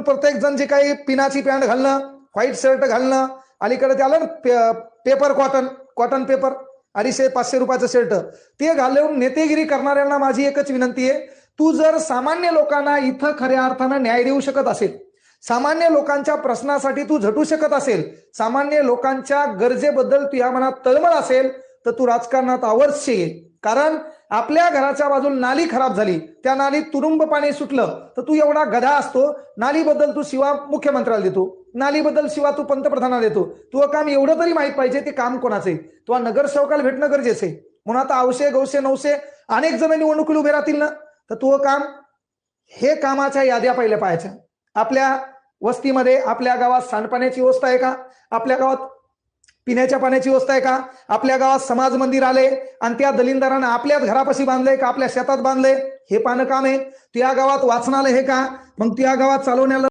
प्रत्येक जण जे काही पिनाची पॅन्ट घालणं, व्हाईट शर्ट घालणं, अलीकडे ते आलं पेपर कॉटन पेपर 250-500 रुपयाचं शर्ट, ते घालून नेतेगिरी करणाऱ्यांना माझी एकच विनंती आहे, तू जर सामान्य लोकांना इथं खऱ्या अर्थानं न्याय देऊ शकत असेल, सामान्य लोकांच्या प्रश्नासाठी तू झटू शकत असेल, सामान्य लोकांच्या गरजेबद्दल तू या मनात तळमळ असेल, तर तू राजकारणात अवश्य ये. कारण आपल्या घराच्या बाजूला नाली खराब झाली, त्या नालीत तुडुंब पाणी सुटलं, तर तू एवढा गधा असतो, नालीबद्दल तू शिवा मुख्यमंत्र्याला देतो, नालीबद्दल शिवा तू पंतप्रधानाला देतो. तुझं काम एवढं तरी माहित पाहिजे ते काम कोणाचं आहे. तुला नगरसेवकाला भेटणं गरजेचं आहे. म्हणून आता 800-900 अनेक जण निवडणुकीला उभे राहतील ना, तर तुझं काम हे कामाच्या याद्या पहिल्या पाहायच्या. आपल्या वस्तीमध्ये, आपल्या गावात सांडपाण्याची व्यवस्था आहे का? आपल्या गावात पिण्याच्या पाण्याची व्यवस्था आहे का? आपल्या गावात समाज मंदिर आले आणि त्या दलिंदरांना आपल्याच घरापाशी बांधलंय का आपल्या शेतात बांधलंय? हे पाहणं काम आहे. त्या गावात वाचनालय हे का? मग त्या गावात चालवण्याला